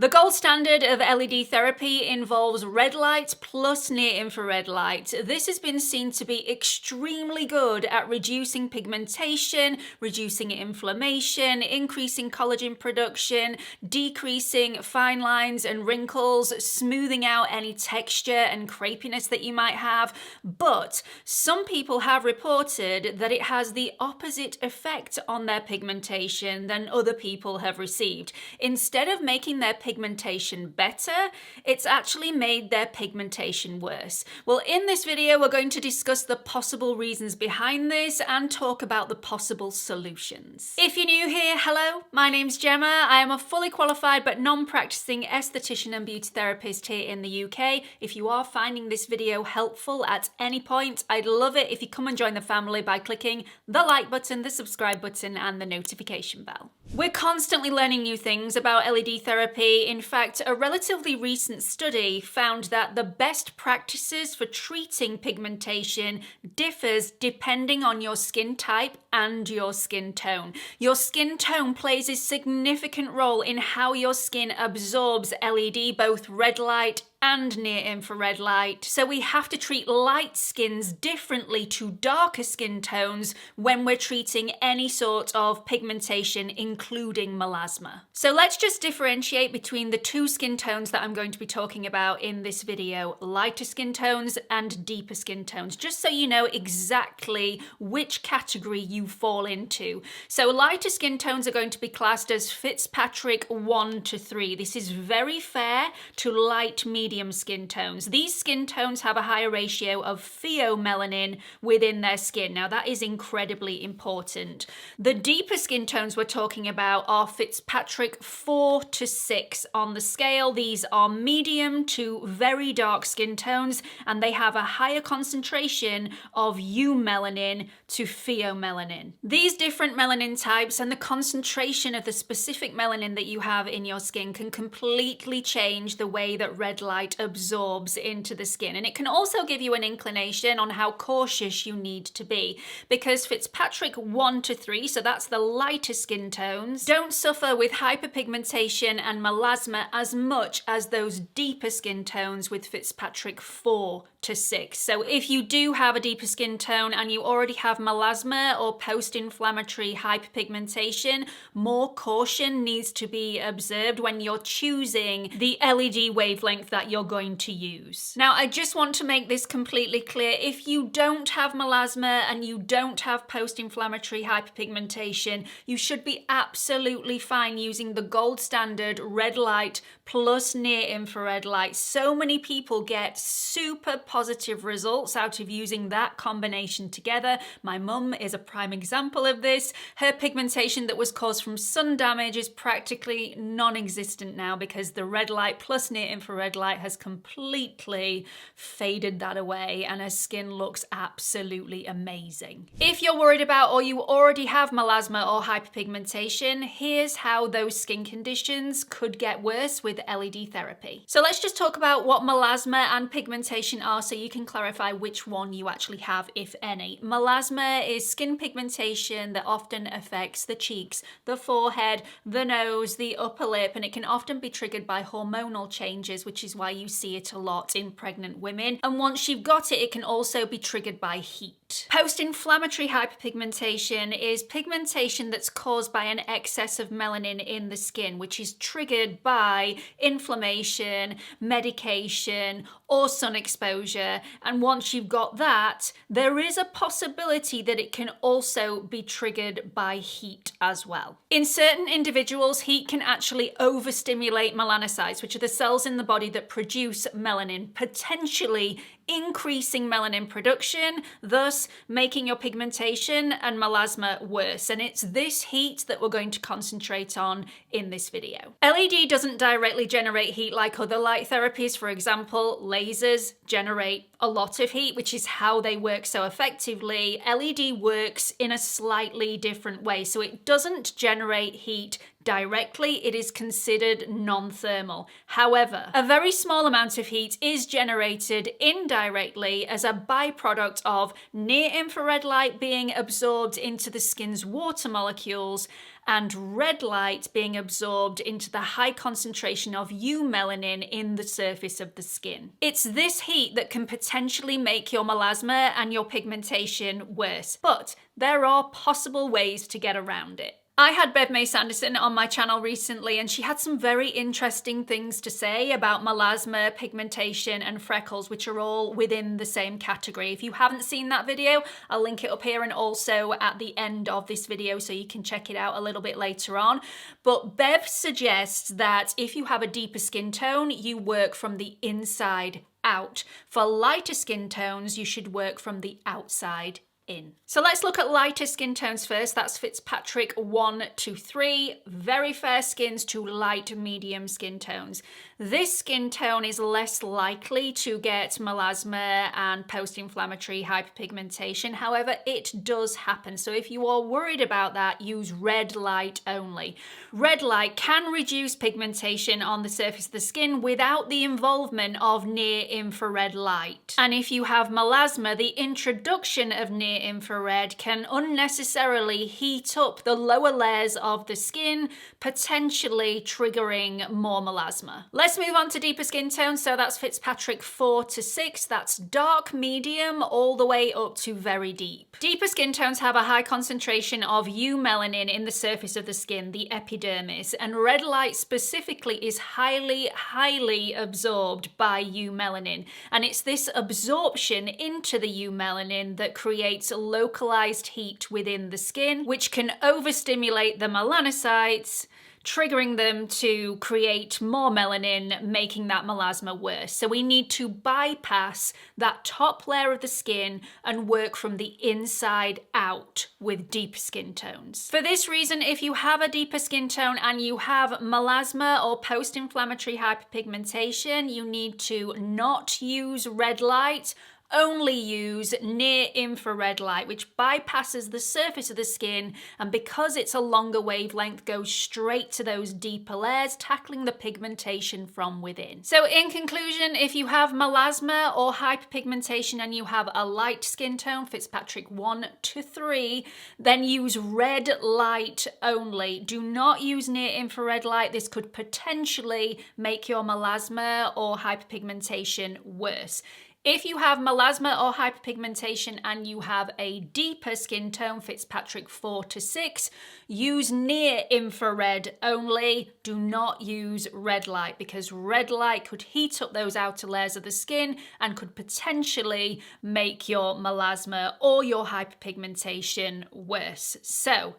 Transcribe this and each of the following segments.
The gold standard of LED therapy involves red light plus near-infrared light. This has been seen to be extremely good at reducing pigmentation, reducing inflammation, increasing collagen production, decreasing fine lines and wrinkles, smoothing out any texture and crepiness that you might have. But some people have reported that it has the opposite effect on their pigmentation than other people have received. Instead of making their pigmentation better, it's actually made their pigmentation worse. Well, in this video, we're going to discuss the possible reasons behind this and talk about the possible solutions. If you're new here, hello, my name's Gemma. I am a fully qualified but non-practicing esthetician and beauty therapist here in the UK. If you are finding this video helpful at any point, I'd love it if you come and join the family by clicking the like button, the subscribe button, and the notification bell. We're constantly learning new things about LED therapy. In fact, a relatively recent study found that the best practices for treating pigmentation differs depending on your skin type and your skin tone. Your skin tone plays a significant role in how your skin absorbs LED, both red light and near-infrared light. So we have to treat light skins differently to darker skin tones when we're treating any sort of pigmentation, including melasma. So let's just differentiate between the two skin tones that I'm going to be talking about in this video: lighter skin tones and deeper skin tones, just so you know exactly which category you fall into. So lighter skin tones are going to be classed as Fitzpatrick 1 to 3. This is very fair to light, medium skin tones. These skin tones have a higher ratio of pheomelanin within their skin. Now that is incredibly important. The deeper skin tones we're talking about are Fitzpatrick 4 to 6 on the scale. These are medium to very dark skin tones, and they have a higher concentration of eumelanin to pheomelanin. These different melanin types and the concentration of the specific melanin that you have in your skin can completely change the way that red light absorbs into the skin. And it can also give you an inclination on how cautious you need to be, because Fitzpatrick 1 to 3, so that's the lighter skin tones, don't suffer with hyperpigmentation and melasma as much as those deeper skin tones with Fitzpatrick 4 to 6. So if you do have a deeper skin tone and you already have melasma or post-inflammatory hyperpigmentation, more caution needs to be observed when you're choosing the LED wavelength that you're going to use. Now, I just want to make this completely clear. If you don't have melasma and you don't have post-inflammatory hyperpigmentation, you should be absolutely fine using the gold standard red light plus near-infrared light. So many people get super positive results out of using that combination together. My mum is a prime example of this. Her pigmentation that was caused from sun damage is practically non-existent now because the red light plus near-infrared light has completely faded that away, and her skin looks absolutely amazing. If you're worried about or you already have melasma or hyperpigmentation, here's how those skin conditions could get worse with LED therapy. So let's just talk about what melasma and pigmentation are so you can clarify which one you actually have, if any. Melasma is skin pigmentation that often affects the cheeks, the forehead, the nose, the upper lip, and it can often be triggered by hormonal changes, which is why you see it a lot in pregnant women. And once you've got it, it can also be triggered by heat. Post-inflammatory hyperpigmentation is pigmentation that's caused by an excess of melanin in the skin, which is triggered by inflammation, medication, or sun exposure. And once you've got that, there is a possibility that it can also be triggered by heat as well. In certain individuals, heat can actually overstimulate melanocytes, which are the cells in the body that produce melanin, potentially increasing melanin production, thus making your pigmentation and melasma worse. And it's this heat that we're going to concentrate on in this video. LED doesn't directly generate heat like other light therapies. For example, lasers generate a lot of heat, which is how they work so effectively. LED works in a slightly different way. So it doesn't generate heat directly, it is considered non-thermal. However, a very small amount of heat is generated indirectly as a byproduct of near-infrared light being absorbed into the skin's water molecules and red light being absorbed into the high concentration of eumelanin in the surface of the skin. It's this heat that can potentially make your melasma and your pigmentation worse, but there are possible ways to get around it. I had Bev May Sanderson on my channel recently, and she had some very interesting things to say about melasma, pigmentation, and freckles, which are all within the same category. If you haven't seen that video, I'll link it up here and also at the end of this video so you can check it out a little bit later on. But Bev suggests that if you have a deeper skin tone, you work from the inside out. For lighter skin tones, you should work from the outside in. So let's look at lighter skin tones first. That's Fitzpatrick 1 to 3, very fair skins to light medium skin tones. This skin tone is less likely to get melasma and post-inflammatory hyperpigmentation. However, it does happen. So if you are worried about that, use red light only. Red light can reduce pigmentation on the surface of the skin without the involvement of near-infrared light. And if you have melasma, the introduction of near-infrared can unnecessarily heat up the lower layers of the skin, potentially triggering more melasma. Let's move on to deeper skin tones. So that's Fitzpatrick 4 to 6. That's dark, medium, all the way up to very deep. Deeper skin tones have a high concentration of eumelanin in the surface of the skin, the epidermis, and red light specifically is highly absorbed by eumelanin. And it's this absorption into the eumelanin that creates localized heat within the skin, which can overstimulate the melanocytes, triggering them to create more melanin, making that melasma worse. So we need to bypass that top layer of the skin and work from the inside out with deep skin tones. For this reason, if you have a deeper skin tone and you have melasma or post-inflammatory hyperpigmentation, you need to not use red light, only use near-infrared light, which bypasses the surface of the skin, and because it's a longer wavelength, goes straight to those deeper layers, tackling the pigmentation from within. So in conclusion, if you have melasma or hyperpigmentation and you have a light skin tone, Fitzpatrick 1 to 3, then use red light only. Do not use near-infrared light. This could potentially make your melasma or hyperpigmentation worse. If you have melasma or hyperpigmentation and you have a deeper skin tone, Fitzpatrick 4 to 6, use near-infrared only. Do not use red light, because red light could heat up those outer layers of the skin and could potentially make your melasma or your hyperpigmentation worse. So,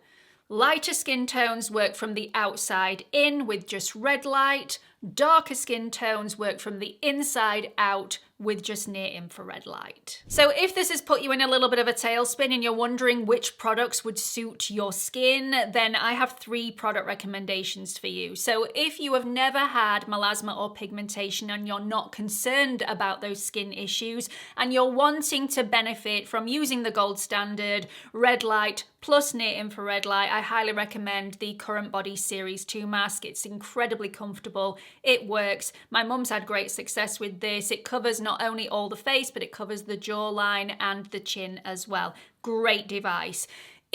lighter skin tones work from the outside in with just red light. Darker skin tones work from the inside out with just near-infrared light. So if this has put you in a little bit of a tailspin and you're wondering which products would suit your skin, then I have 3 product recommendations for you. So if you have never had melasma or pigmentation and you're not concerned about those skin issues and you're wanting to benefit from using the gold standard red light plus near-infrared light, I highly recommend the CURRENTBODY Series 2 mask. It's incredibly comfortable. It works. My mum's had great success with this. It covers not only all the face, but it covers the jawline and the chin as well. Great device.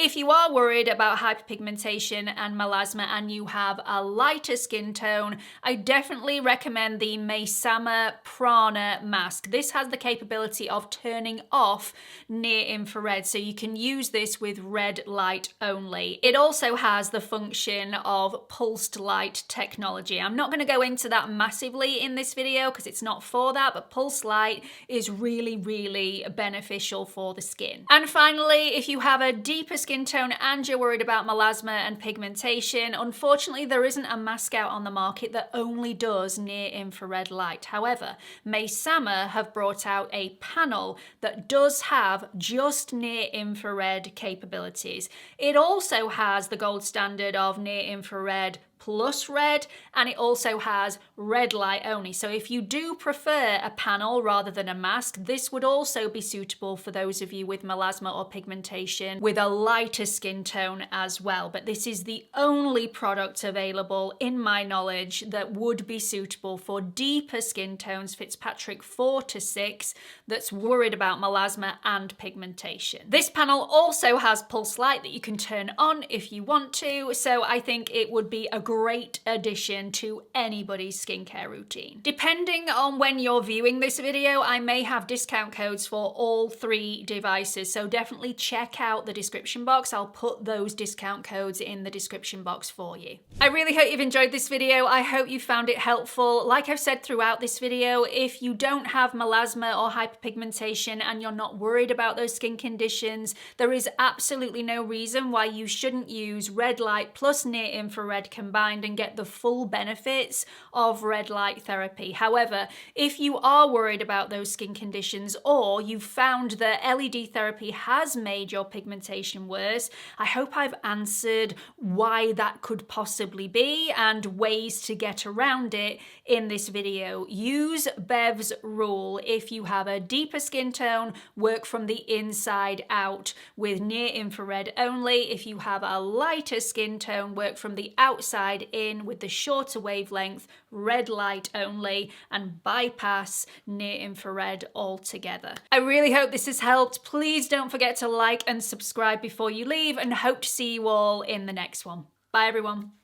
If you are worried about hyperpigmentation and melasma and you have a lighter skin tone, I definitely recommend the Mesama Prana mask. This has the capability of turning off near-infrared, so you can use this with red light only. It also has the function of pulsed light technology. I'm not going to go into that massively in this video because it's not for that, but pulsed light is really beneficial for the skin. And finally, if you have a deeper skin tone and you're worried about melasma and pigmentation, unfortunately there isn't a mask out on the market that only does near-infrared light. However, Mesama have brought out a panel that does have just near-infrared capabilities. It also has the gold standard of near-infrared plus red, and it also has red light only. So if you do prefer a panel rather than a mask, this would also be suitable for those of you with melasma or pigmentation with a lighter skin tone as well. But this is the only product available in my knowledge that would be suitable for deeper skin tones, Fitzpatrick 4 to 6, that's worried about melasma and pigmentation. This panel also has pulse light that you can turn on if you want to, so I think it would be a great addition to anybody's skincare routine. Depending on when you're viewing this video, I may have discount codes for all 3 devices, so definitely check out the description box. I'll put those discount codes in the description box for you. I really hope you've enjoyed this video. I hope you found it helpful. Like I've said throughout this video, if you don't have melasma or hyperpigmentation and you're not worried about those skin conditions, there is absolutely no reason why you shouldn't use red light plus near infrared combined and get the full benefits of red light therapy. However, if you are worried about those skin conditions or you've found that LED therapy has made your pigmentation worse, I hope I've answered why that could possibly be and ways to get around it in this video. Use Bev's rule. If you have a deeper skin tone, work from the inside out with near infrared only. If you have a lighter skin tone, work from the outside in with the shorter wavelength, red light only, and bypass near infrared altogether. I really hope this has helped. Please don't forget to like and subscribe before you leave, and hope to see you all in the next one. Bye everyone.